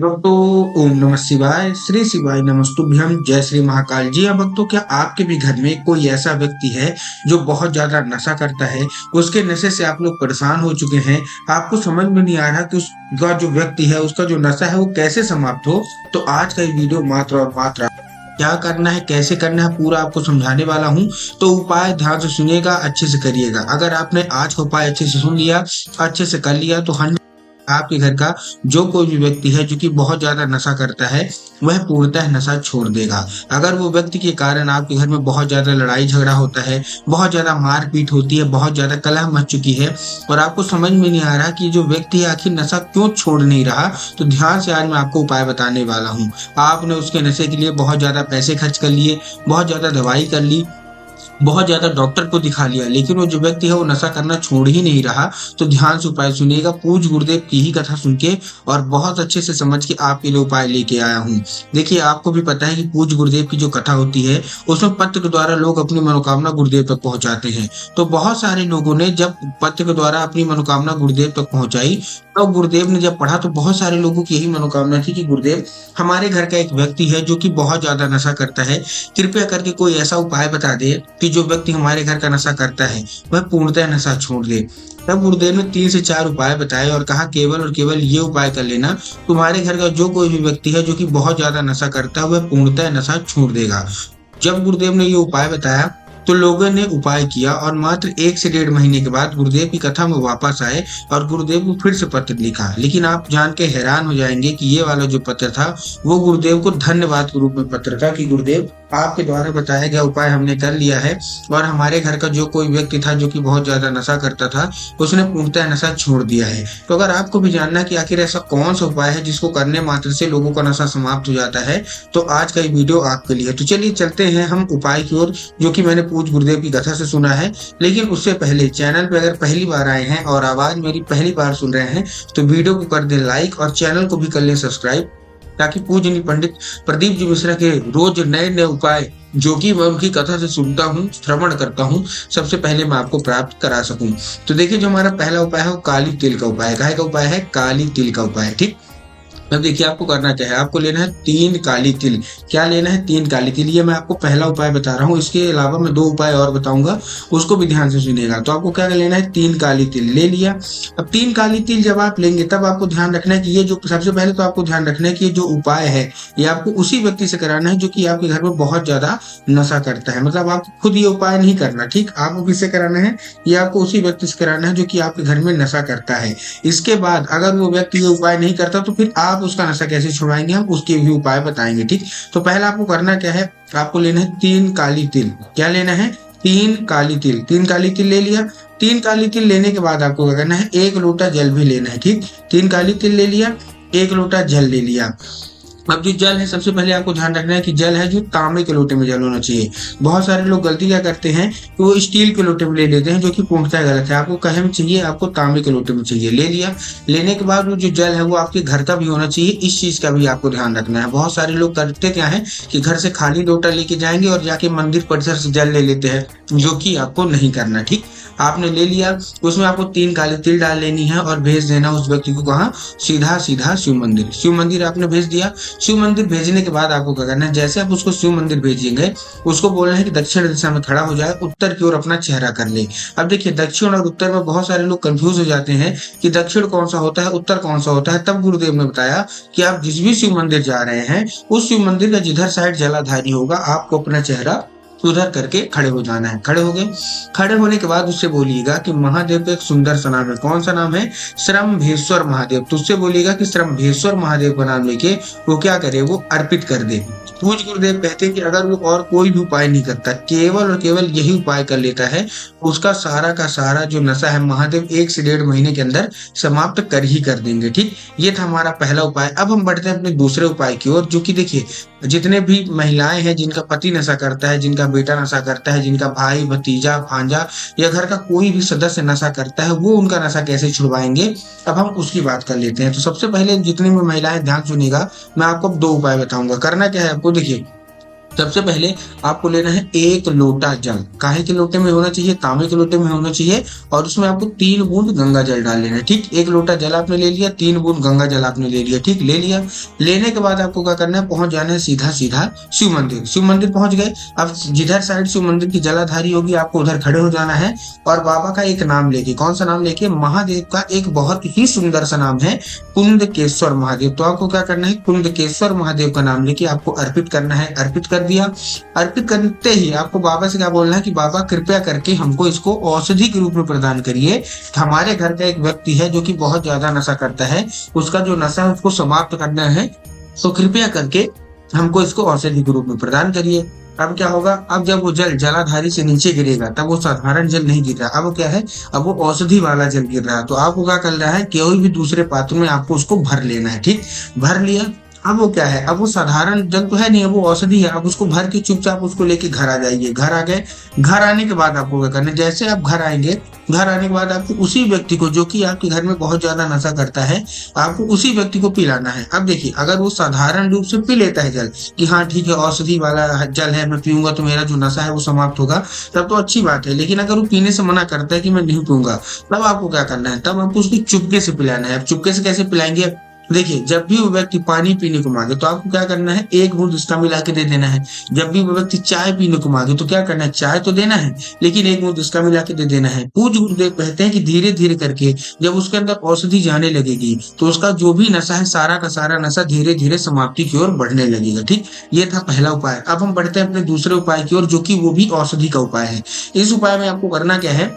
भक्तों, ओम नमः शिवाय, श्री शिवाय नमस्तुभ्यम, जय श्री महाकाल। जी हाँ भक्तों, क्या आपके भी घर में कोई ऐसा व्यक्ति है जो बहुत ज्यादा नशा करता है? उसके नशे से आप लोग परेशान हो चुके हैं। आपको समझ में नहीं आ रहा कि उसका जो व्यक्ति है, उसका जो नशा है वो कैसे समाप्त हो। तो आज का ये वीडियो मात्र और मात्र क्या करना है, कैसे करना है, पूरा आपको समझाने वाला हूँ। तो उपाय ध्यान से सुनिएगा, अच्छे से करिएगा। अगर आपने आज का उपाय अच्छे से सुन लिया, अच्छे से कर लिया, तो आपके घर का जो कोई भी व्यक्ति है जो कि बहुत ज्यादा नशा करता है, वह पूर्णतः नशा छोड़ देगा। अगर वो व्यक्ति के कारण आपके घर में बहुत ज्यादा लड़ाई झगड़ा होता है, बहुत ज्यादा मारपीट होती है, बहुत ज्यादा कलह मच चुकी है और आपको समझ में नहीं आ रहा कि जो व्यक्ति है आखिर नशा क्यों छोड़ नहीं रहा, तो ध्यान से आज मैं आपको उपाय बताने वाला हूँ। आपने उसके नशे के लिए बहुत ज्यादा पैसे खर्च कर लिए, बहुत ज्यादा दवाई कर ली, बहुत ज्यादा डॉक्टर को दिखा लिया, लेकिन वो जो व्यक्ति है वो नशा करना छोड़ ही नहीं रहा। तो ध्यान से उपाय सुनिएगा, पूज गुरुदेव की ही कथा सुन के और बहुत अच्छे से समझ के आपके लिए उपाय लेके आया हूँ। देखिए, आपको भी पता है कि पूज गुरुदेव की जो कथा होती है उसमें पत्र के द्वारा लोग अपनी मनोकामना गुरुदेव तक पहुंचाते हैं। तो बहुत सारे लोगों ने जब पत्र के द्वारा अपनी मनोकामना गुरुदेव तक पहुंचाई, तो गुरुदेव ने जब पढ़ा तो बहुत सारे लोगों की यही मनोकामना थी कि गुरुदेव, हमारे घर का एक व्यक्ति है जो कि बहुत ज्यादा नशा करता है, कृपया करके कोई ऐसा उपाय बता दे कि जो व्यक्ति हमारे घर का नशा करता है वह पूर्णतः नशा छोड़ दे। तब गुरुदेव ने 3 से 4 उपाय बताए और कहा केवल और केवल ये उपाय कर लेना, तुम्हारे घर का जो कोई भी व्यक्ति है जो कि बहुत ज्यादा नशा करता है वह पूर्णतः नशा छोड़ देगा। जब गुरुदेव ने ये उपाय बताया तो लोगों ने उपाय किया और मात्र 1 से 1.5 महीने के बाद गुरुदेव की कथा में वापस आए और गुरुदेव को फिर से पत्र लिखा। लेकिन आप जान के हैरान हो जाएंगे कि ये वाला जो पत्र था वो गुरुदेव को धन्यवाद के रूप में पत्र था कि गुरुदेव, आपके द्वारा बताया गया उपाय हमने कर लिया है और हमारे घर का जो कोई व्यक्ति था जो कि बहुत ज्यादा नशा करता था, उसने पूर्णतः नशा छोड़ दिया है। तो अगर आपको भी जानना है कि आखिर ऐसा कौन सा उपाय है जिसको करने मात्र से लोगों का नशा समाप्त हो जाता है, तो आज का ये वीडियो आपके लिए। तो चलिए चलते हैं हम उपाय की ओर, जो कि मैंने पूज गुरुदेव की कथा से सुना है। लेकिन उससे पहले चैनल पे अगर पहली बार आए हैं और आवाज मेरी पहली बार सुन रहे हैं, तो वीडियो को कर दें लाइक और चैनल को भी कर लें सब्सक्राइब, ताकि पूजनीय पंडित प्रदीप जी मिश्रा के रोज नए नए उपाय जो कि मैं उनकी कथा से सुनता हूँ, श्रवण करता हूँ, सबसे पहले मैं आपको प्राप्त करा सकूं। तो देखिए, जो हमारा पहला उपाय है वो काली तिल का उपाय है। काहे का उपाय है? काली तिल का उपाय। ठीक, अब देखिए आपको करना क्या है, आपको लेना है 3 काली तिल। क्या लेना है? 3 काली तिल। ये मैं आपको पहला उपाय बता रहा हूँ, इसके अलावा मैं 2 उपाय और बताऊंगा, उसको भी ध्यान से सुनिएगा। तो आपको क्या लेना है? 3 काली तिल ले लिया। अब 3 काली तिल जब आप लेंगे तब आपको ध्यान रखना है कि ये जो सबसे पहले तो आपको ध्यान रखना है कि ये जो उपाय है ये आपको उसी व्यक्ति से कराना है जो कि आपके घर में बहुत ज्यादा नशा करता है। मतलब आपको खुद ये उपाय नहीं करना, ठीक, आपको किससे कराना है? ये आपको उसी व्यक्ति से कराना है जो कि आपके घर में नशा करता है। इसके बाद अगर वो व्यक्ति ये उपाय नहीं करता तो फिर आप उसका नशा कैसे छुड़वाएंगे, हम उसके भी उपाय बताएंगे। ठीक, तो पहला आपको करना क्या है, आपको लेना है 3 काली तिल। क्या लेना है? 3 काली तिल। 3 काली तिल ले लिया। 3 काली तिल लेने के बाद आपको क्या करना है? 1 लोटा जल भी लेना है। ठीक, 3 काली तिल ले लिया, 1 लोटा जल ले लिया। अब जो जल है, सबसे पहले आपको ध्यान रखना है कि जल है जो तांबे के लोटे में जल होना चाहिए। बहुत सारे लोग गलती क्या करते हैं कि वो स्टील के लोटे में ले लेते हैं, जो कि पूर्णतः गलत है। आपको कहे में चाहिए, आपको तांबे के लोटे में चाहिए। ले लिया। लेने के बाद वो जो जल है वो आपके घर का भी होना चाहिए, इस चीज का भी आपको ध्यान रखना है। बहुत सारे लोग करते क्या है कि घर से खाली लोटा लेके जाएंगे और जाके मंदिर परिसर से जल ले लेते हैं, जो कि आपको नहीं करना। ठीक, आपने ले लिया, उसमें आपको 3 काली तिल डाल लेनी है और भेज देना उस व्यक्ति को। कहाँ? सीधा सीधा शिव मंदिर। शिव मंदिर आपने भेज दिया। शिव मंदिर भेजने के बाद आपको क्या करना है, जैसे आप उसको शिव मंदिर भेजेंगे, उसको बोलना है कि दक्षिण दिशा में खड़ा हो जाए, उत्तर की ओर अपना चेहरा कर ले। अब देखिए, दक्षिण और उत्तर में बहुत सारे लोग कंफ्यूज हो जाते हैं कि दक्षिण कौन सा होता है, उत्तर कौन सा होता है। तब गुरुदेव ने बताया कि आप जिस भी शिव मंदिर जा रहे हैं, उस शिव मंदिर का जिधर साइड जलाधारी होगा, आपको अपना चेहरा उधर करके खड़े हो जाना है। खड़े हो गए। खड़े होने के बाद उससे बोलिएगा कि महादेव का एक सुंदर सा नाम है। कौन सा नाम है? श्रम्भेश्वर महादेव। तो उससे बोलिएगा कि श्रम्भेश्वर महादेव का नाम लेके वो क्या करे, वो अर्पित कर दे। पूज गुरुदेव कहते हैं कि अगर वो और कोई भी उपाय नहीं करता, केवल और केवल यही उपाय कर लेता है, उसका सारा का सारा जो नशा है महादेव 1 से 1.5 महीने के अंदर समाप्त कर ही कर देंगे। ठीक, ये था हमारा पहला उपाय। अब हम बढ़ते हैं अपने दूसरे उपाय की ओर, जो कि देखिए, जितने भी महिलाएं हैं जिनका पति नशा करता है, जिनका बेटा नशा करता है, जिनका भाई भतीजा भांजा या घर का कोई भी सदस्य नशा करता है, वो उनका नशा कैसे छुड़वाएंगे, अब हम उसकी बात कर लेते हैं। तो सबसे पहले जितनी भी महिलाएं ध्यान सुनिएगा, मैं आपको 2 उपाय बताऊंगा। करना क्या है आपको, देखिए, सबसे पहले आपको लेना है 1 लोटा जल। काहे के लोटे में होना चाहिए? तांबे के लोटे में होना चाहिए। और उसमें आपको 3 बूंद गंगा जल डाल लेना है, ठीक। 1 लोटा जल आपने ले लिया, 3 बूंद गंगा जल आपने ले लिया, ठीक, ले लिया। लेने के बाद आपको क्या करना है? पहुंच जाना है सीधा सीधा शिव मंदिर। शिव मंदिर पहुंच गए। अब जिधर साइड शिव मंदिर की जलाधारी होगी आपको उधर खड़े हो जाना है और बाबा का एक नाम लेके, कौन सा नाम लेके? महादेव का एक बहुत ही सुंदर सा नाम है, कुंदकेश्वर महादेव। तो आपको क्या करना है? कुंदकेश्वर महादेव का नाम लेके आपको अर्पित करना है। अर्पित कर दिया। अर्पित करते ही आपको बाबा से क्या बोलना है कि बाबा कृपया करके हमको इसको औषधि के रूप में प्रदान करिए। हमारे घर का एक व्यक्ति है जो कि बहुत ज्यादा नशा करता है, उसका जो नशा है उसको समाप्त करना है, तो कृपया करके हमको इसको औषधि के रूप में प्रदान करिए। अब क्या होगा? अब जब वो जल जलाधारी से नीचे गिरेगा तब वो साधारण जल नहीं गिर रहा, अब वो क्या है? अब वो औषधि वाला जल गिर रहा है। तो आपको क्या करना है? कोई भी दूसरे पात्र में आपको उसको भर लेना है, ठीक। भर लिया। अब वो क्या है? अब वो साधारण जल तो है नहीं, अब वो औषधि है। अब उसको भर के चुपचाप उसको लेके घर आ जाइए। घर आ गए। घर आने के बाद आपको क्या करना है? जैसे आप घर आएंगे, घर आने के बाद आपको उसी व्यक्ति को जो कि आपके घर में बहुत ज्यादा नशा करता है, आपको उसी व्यक्ति को पिलाना है। अब देखिए, अगर वो साधारण रूप से पी लेता है जल कि हाँ ठीक है औषधि वाला जल है, मैं पीऊंगा तो मेरा जो नशा है वो समाप्त होगा, तब तो अच्छी बात है। लेकिन अगर वो पीने से मना करता है कि मैं नहीं पीऊंगा, तब आपको क्या करना है? तब आपको उसको चुपके से पिलाना है। अब चुपके से कैसे पिलाएंगे? देखिए, जब भी वो व्यक्ति पानी पीने को मांगे तो आपको क्या करना है? 1 बूंद उसका मिला के दे देना है। जब भी वो व्यक्ति चाय पीने को मांगे तो क्या करना है? चाय तो देना है, लेकिन 1 बूंद उसका मिला के दे देना है। पूज्य गुरुदेव कहते हैं कि धीरे धीरे करके जब उसके अंदर औषधि जाने लगेगी तो उसका जो भी नशा है, सारा का सारा नशा धीरे धीरे समाप्ति की ओर बढ़ने लगेगा, ठीक। ये था पहला उपाय। अब हम बढ़ते हैं अपने दूसरे उपाय की ओर, जो कि वो भी औषधि का उपाय है। इस उपाय में आपको करना क्या है?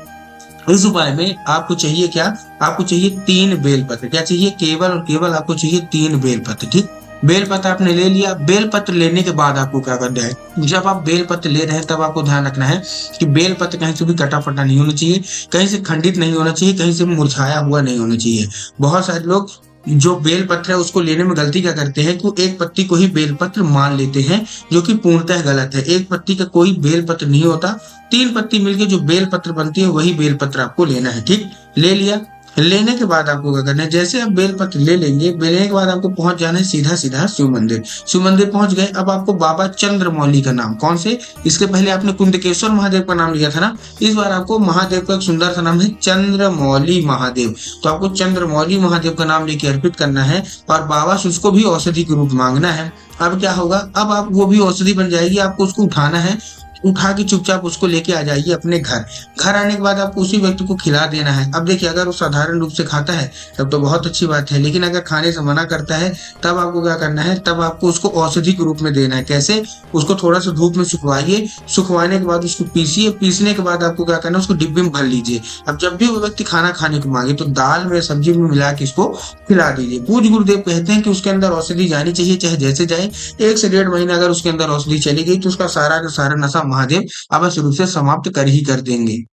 इस उपाय में आपको चाहिए क्या? आपको चाहिए 3 बेलपत्र। क्या चाहिए? केवल और केवल आपको चाहिए 3 बेलपत्र, ठीक। बेलपत्र आपने ले लिया। बेलपत्र लेने के बाद आपको क्या करना है? जब आप बेलपत्र ले रहे हैं तब आपको ध्यान रखना है कि बेलपत्र कहीं से भी कटा फटा नहीं होना चाहिए, कहीं से खंडित नहीं होना चाहिए, कहीं से मुरझाया हुआ नहीं होना चाहिए। बहुत सारे लोग जो बेलपत्र है उसको लेने में गलती क्या करते हैं कि वो एक पत्ती को ही बेलपत्र मान लेते हैं, जो कि पूर्णतः गलत है। एक पत्ती का कोई बेलपत्र नहीं होता। 3 पत्ती मिलके जो बेलपत्र बनती है वही बेलपत्र आपको लेना है, ठीक। ले लिया। लेने के बाद आपको क्या करना है? जैसे आप बेलपत्र ले लेंगे, लेने के बाद आपको पहुंच जाना है सीधा सीधा शिव मंदिर। शिव मंदिर पहुंच गए। अब आपको बाबा चंद्रमौली का नाम, कौन से? इसके पहले आपने कुंदकेश्वर महादेव का नाम लिया था ना, इस बार आपको महादेव का एक सुंदर सा नाम है चंद्रमौली महादेव। तो आपको चंद्रमौली महादेव का नाम लेके अर्पित करना है और बाबा से उसको भी औषधि के रूप मांगना है। अब क्या होगा? अब आप वो भी औषधि बन जाएगी, आपको उसको उठाना है। उठा के चुपचाप उसको लेके आ जाइए अपने घर। घर आने के बाद आपको उसी व्यक्ति को खिला देना है। अब देखिए, अगर वो साधारण रूप से खाता है तब तो बहुत अच्छी बात है, लेकिन अगर खाने से मना करता है तब आपको क्या करना है? तब आपको उसको औषधि के रूप में देना है। कैसे? उसको थोड़ा सा धूप में सुखवाइए। सुखवाने के बाद उसको पीसिए। पीसने के बाद आपको क्या करना है? उसको डिब्बे में भर लीजिए। अब जब भी वो व्यक्ति खाना खाने को मांगे तो दाल में सब्जी में मिला के इसको खिला दीजिए। पूज्य गुरुदेव कहते हैं कि उसके अंदर औषधि जानी चाहिए, चाहे जैसे जाए। 1 से 1.5 महीना अगर उसके अंदर औषधि चली गई तो उसका सारा का सारा नशा महादेव अवश्य रूप से समाप्त कर ही कर देंगे।